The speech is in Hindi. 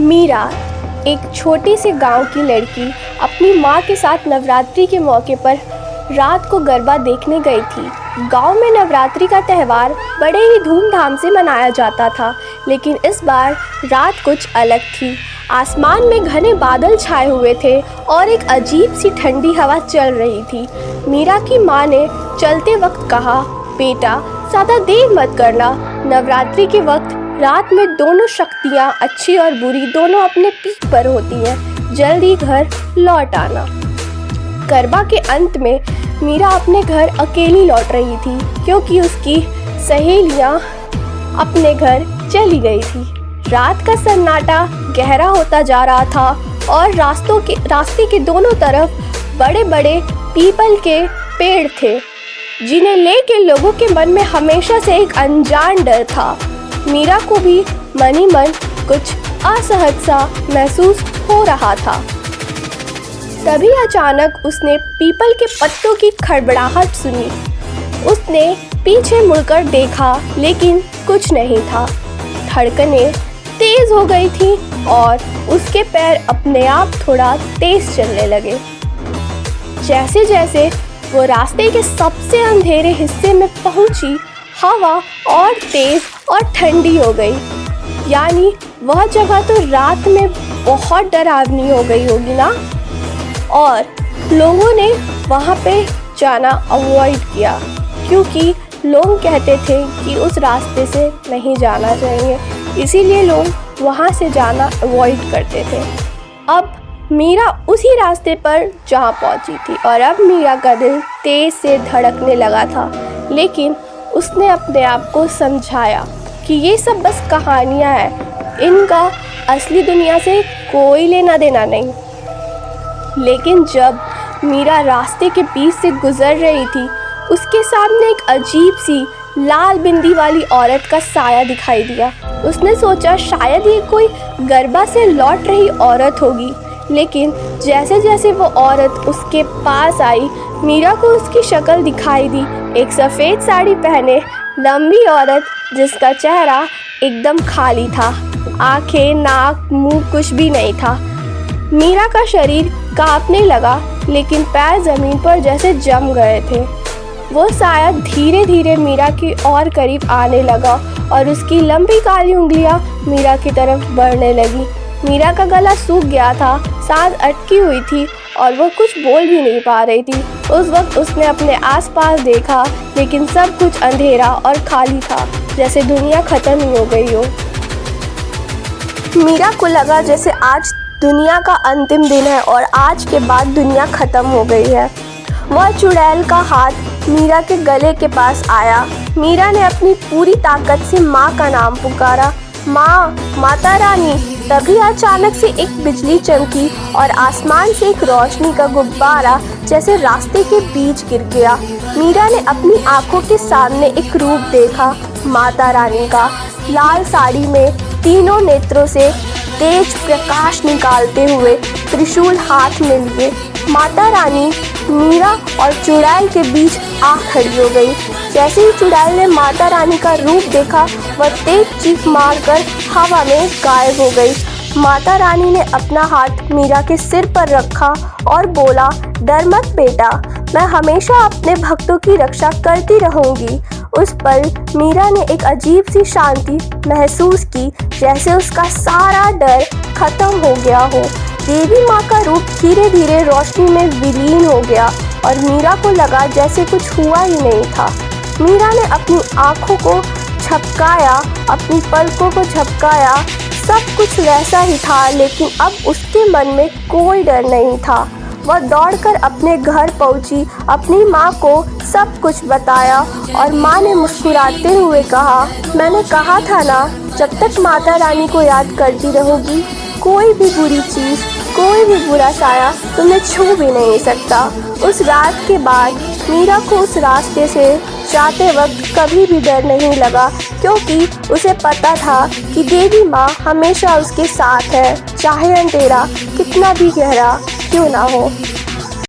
मीरा एक छोटे से गांव की लड़की अपनी माँ के साथ नवरात्रि के मौके पर रात को गरबा देखने गई थी। गांव में नवरात्रि का त्यौहार बड़े ही धूमधाम से मनाया जाता था, लेकिन इस बार रात कुछ अलग थी। आसमान में घने बादल छाए हुए थे और एक अजीब सी ठंडी हवा चल रही थी। मीरा की माँ ने चलते वक्त कहा, बेटा ज़्यादा देर मत करना, नवरात्रि के वक्त रात में दोनों शक्तियाँ अच्छी और बुरी दोनों अपने पीक पर होती हैं, जल्दी घर लौट आना। गरबा के अंत में मीरा अपने घर अकेली लौट रही थी, क्योंकि उसकी सहेलियाँ अपने घर चली गई थी। रात का सन्नाटा गहरा होता जा रहा था और रास्ते के दोनों तरफ बड़े बड़े पीपल के पेड़ थे, जिन्हें लेके लोगों के मन में हमेशा से एक अनजान डर था। मीरा को भी मन ही मन कुछ असहज सा महसूस हो रहा था। तभी अचानक उसने पीपल के पत्तों की खड़बड़ाहट सुनी। उसने पीछे मुड़कर देखा, लेकिन कुछ नहीं था। धड़कनें तेज हो गई थी और उसके पैर अपने आप थोड़ा तेज चलने लगे। जैसे जैसे वो रास्ते के सबसे अंधेरे हिस्से में पहुंची, हवा और तेज और ठंडी हो गई। यानी वह जगह तो रात में बहुत डरावनी हो गई होगी ना। और लोगों ने वहाँ पे जाना अवॉइड किया, क्योंकि लोग कहते थे कि उस रास्ते से नहीं जाना चाहिए, इसीलिए लोग वहाँ से जाना अवॉइड करते थे। अब मीरा उसी रास्ते पर जहाँ पहुँची थी और अब मीरा का दिल तेज़ से धड़कने लगा था, लेकिन उसने अपने आप को समझाया कि ये सब बस कहानियाँ हैं, इनका असली दुनिया से कोई लेना देना नहीं। लेकिन जब मीरा रास्ते के बीच से गुजर रही थी, उसके सामने एक अजीब सी लाल बिंदी वाली औरत का साया दिखाई दिया। उसने सोचा शायद ये कोई गरबा से लौट रही औरत होगी, लेकिन जैसे जैसे वो औरत उसके पास आई, मीरा को उसकी शक्ल दिखाई दी। एक सफ़ेद साड़ी पहने लंबी औरत, जिसका चेहरा एकदम खाली था, आंखें, नाक, मुंह कुछ भी नहीं था। मीरा का शरीर कांपने लगा, लेकिन पैर ज़मीन पर जैसे जम गए थे। वो साया धीरे धीरे मीरा की और करीब आने लगा और उसकी लंबी काली उंगलियां मीरा की तरफ बढ़ने लगी। मीरा का गला सूख गया था, सांस अटकी हुई थी और वो कुछ बोल भी नहीं पा रही थी। उस वक्त उसने अपने आसपास देखा, लेकिन सब कुछ अंधेरा और खाली था, जैसे दुनिया ख़त्म ही हो गई हो। मीरा को लगा जैसे आज दुनिया का अंतिम दिन है और आज के बाद दुनिया ख़त्म हो गई है। वह चुड़ैल का हाथ मीरा के गले के पास आया। मीरा ने अपनी पूरी ताकत से माँ का नाम पुकारा, माँ, माता रानी। तभी अचानक से एक बिजली चमकी और आसमान से एक रोशनी का गुब्बारा जैसे रास्ते के बीच गिर गया। मीरा ने अपनी आंखों के सामने एक रूप देखा, माता रानी का। लाल साड़ी में तीनों नेत्रों से तेज प्रकाश निकालते हुए त्रिशूल हाथ में लिए माता रानी मीरा और चुड़ैल के बीच आ खड़ी हो गई। जैसे ही चुड़ैल ने माता रानी का रूप देखा, वह तेज चीख मारकर हवा में गायब हो गई। माता रानी ने अपना हाथ मीरा के सिर पर रखा और बोला, डर मत बेटा, मैं हमेशा अपने भक्तों की रक्षा करती रहूंगी। उस पल मीरा ने एक अजीब सी शांति महसूस की, जैसे उसका सारा डर खत्म हो गया हो। देवी माँ का रूप धीरे धीरे रोशनी में विलीन हो गया और मीरा को लगा जैसे कुछ हुआ ही नहीं था। मीरा ने अपनी आँखों को झपकाया, अपनी पलकों को झपकाया, सब कुछ वैसा ही था, लेकिन अब उसके मन में कोई डर नहीं था। वह दौड़कर अपने घर पहुंची, अपनी माँ को सब कुछ बताया और माँ ने मुस्कुराते हुए कहा, मैंने कहा था ना, जब तक माता रानी को याद करती रहोगी, कोई भी बुरी चीज़, कोई भी बुरा साया तुम्हें छू भी नहीं सकता। उस रात के बाद मीरा को उस रास्ते से जाते वक्त कभी भी डर नहीं लगा, क्योंकि उसे पता था कि देवी माँ हमेशा उसके साथ है, चाहे अंधेरा कितना भी गहरा क्यों ना हो।